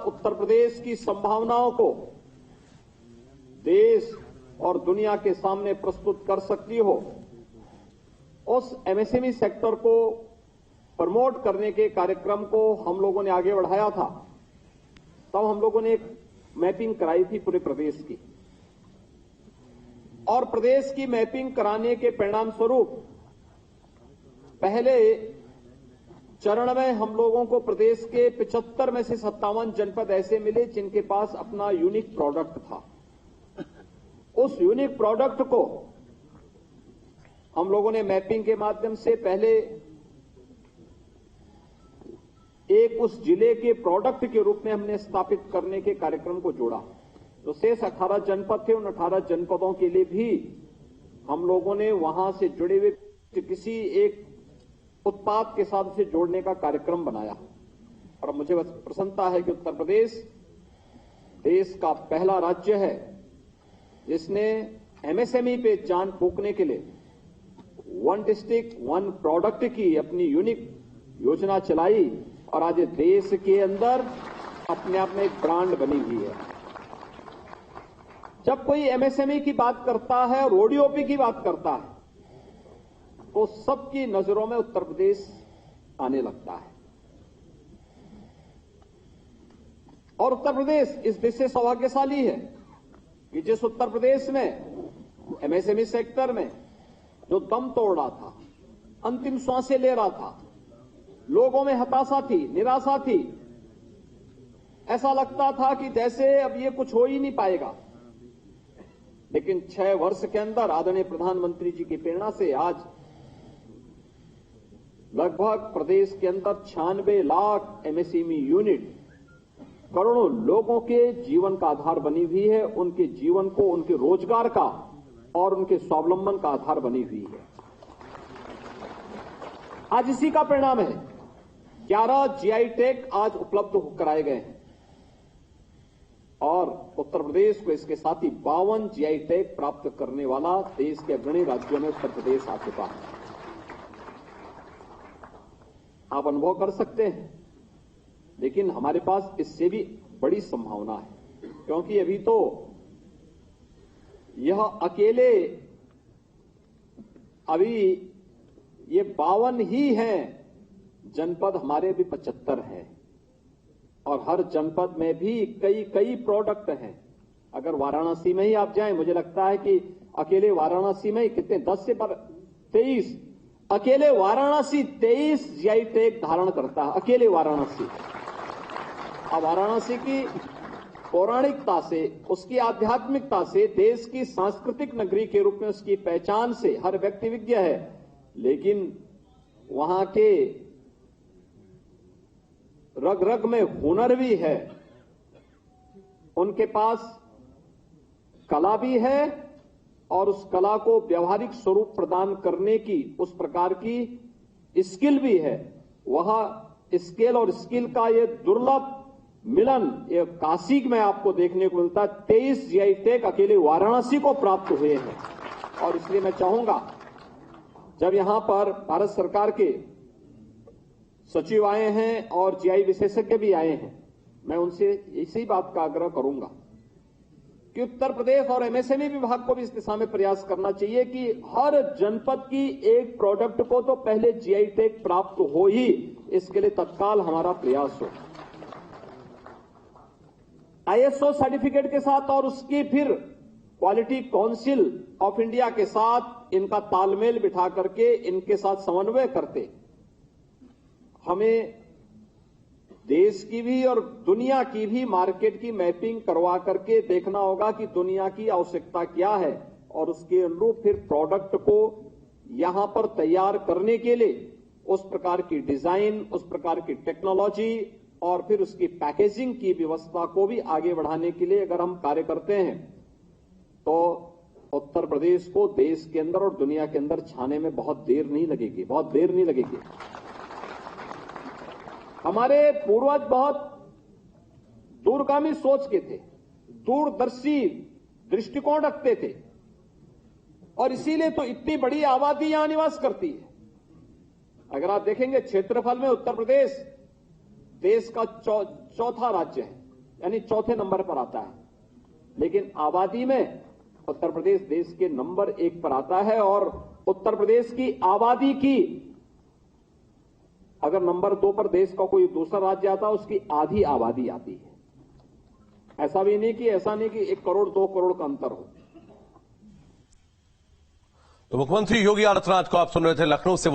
उत्तर प्रदेश की संभावनाओं को देश और दुनिया के सामने प्रस्तुत कर सकती हो, उस एमएसएमई सेक्टर को प्रमोट करने के कार्यक्रम को हम लोगों ने आगे बढ़ाया था। तब हम लोगों ने एक मैपिंग कराई थी पूरे प्रदेश की, और प्रदेश की मैपिंग कराने के परिणाम स्वरूप पहले चरण में हम लोगों को प्रदेश के 75 में से 57 जनपद ऐसे मिले जिनके पास अपना यूनिक प्रोडक्ट था। उस यूनिक प्रोडक्ट को हम लोगों ने मैपिंग के माध्यम से पहले एक उस जिले के प्रोडक्ट के रूप में हमने स्थापित करने के कार्यक्रम को जोड़ा। तो शेष 18 जनपद थे, उन 18 जनपदों के लिए भी हम लोगों ने वहां से जुड़े हुए किसी एक उत्पाद के साथ उसे जोड़ने का कार्यक्रम बनाया। और मुझे बस प्रसन्नता है कि उत्तर प्रदेश देश का पहला राज्य है जिसने एमएसएमई पे जान फूंकने के लिए वन डिस्ट्रिक्ट वन प्रोडक्ट की अपनी यूनिक योजना चलाई, और आज देश के अंदर अपने आप में एक ब्रांड बनी हुई है। जब कोई एमएसएमई की बात करता है और ओडीओपी की बात करता है तो सबकी नजरों में उत्तर प्रदेश आने लगता है। और उत्तर प्रदेश इस देश से सौभाग्यशाली है कि जिस उत्तर प्रदेश में एमएसएमई सेक्टर में जो दम तोड़ रहा था, अंतिम सांसें ले रहा था, लोगों में हताशा थी, निराशा थी, ऐसा लगता था कि जैसे अब ये कुछ हो ही नहीं पाएगा, लेकिन 6 वर्ष के अंदर आदरणीय प्रधानमंत्री जी की प्रेरणा से आज लगभग प्रदेश के अंदर 96 लाख एमएसएमई यूनिट करोड़ों लोगों के जीवन का आधार बनी हुई है, उनके जीवन को, उनके रोजगार का और उनके स्वावलंबन का आधार बनी हुई है। आज इसी का परिणाम है 11 जीआई टैग आज उपलब्ध कराए गए हैं, और उत्तर प्रदेश को इसके साथ ही 52 जीआई टैग प्राप्त करने वाला देश के अग्रणी राज्यों में उत्तर प्रदेश आ चुका है। आप अनुभव कर सकते हैं, लेकिन हमारे पास इससे भी बड़ी संभावना है, क्योंकि अभी तो यह अकेले अभी ये 52 ही हैं जनपद, हमारे भी 75 हैं, और हर जनपद में भी कई प्रोडक्ट हैं। अगर वाराणसी में ही आप जाएं, मुझे लगता है कि अकेले वाराणसी में ही कितने 10 से 23, अकेले वाराणसी 23 जीआई टैग धारण करता है, अकेले वाराणसी। अब वाराणसी की पौराणिकता से, उसकी आध्यात्मिकता से, देश की सांस्कृतिक नगरी के रूप में उसकी पहचान से हर व्यक्ति विज्ञ है, लेकिन वहां के रग रग में हुनर भी है, उनके पास कला भी है, और उस कला को व्यवहारिक स्वरूप प्रदान करने की उस प्रकार की स्किल भी है। वह स्किल और स्किल का ये दुर्लभ मिलन ये काशी में आपको देखने को मिलता है। 23 जीआई टैग अकेले वाराणसी को प्राप्त हुए हैं, और इसलिए मैं चाहूंगा जब यहां पर भारत सरकार के सचिव आए हैं और जीआई विशेषज्ञ भी आए हैं, मैं उनसे इसी बात का आग्रह करूंगा कि उत्तर प्रदेश और एमएसएमई विभाग को भी इस दिशा में प्रयास करना चाहिए कि हर जनपद की एक प्रोडक्ट को तो पहले जीआई टैग प्राप्त हो ही, इसके लिए तत्काल हमारा प्रयास हो। आईएसओ सर्टिफिकेट के साथ और उसकी फिर क्वालिटी काउंसिल ऑफ इंडिया के साथ इनका तालमेल बिठा करके इनके साथ समन्वय करते हमें देश की भी और दुनिया की भी मार्केट की मैपिंग करवा करके देखना होगा कि दुनिया की आवश्यकता क्या है, और उसके अनुरूप फिर प्रोडक्ट को यहां पर तैयार करने के लिए उस प्रकार की डिजाइन, उस प्रकार की टेक्नोलॉजी और फिर उसकी पैकेजिंग की व्यवस्था को भी आगे बढ़ाने के लिए अगर हम कार्य करते हैं तो उत्तर प्रदेश को देश के अंदर और दुनिया के अंदर छाने में बहुत देर नहीं लगेगी। हमारे पूर्वज बहुत दूरगामी सोच के थे, दूरदर्शी दृष्टिकोण रखते थे, और इसीलिए तो इतनी बड़ी आबादी यहां निवास करती है। अगर आप देखेंगे क्षेत्रफल में उत्तर प्रदेश देश का चौथा राज्य है, यानी चौथे नंबर पर आता है। लेकिन आबादी में उत्तर प्रदेश देश के नंबर 1 पर आता है और उत्तर प्रदेश की आबादी की अगर नंबर 2 पर देश का कोई दूसरा राज्य आता है, उसकी आधी आबादी आती है। ऐसा नहीं कि 1 करोड़ 2 करोड़ का अंतर हो। तो मुख्यमंत्री योगी आदित्यनाथ को आप सुन रहे थे लखनऊ से।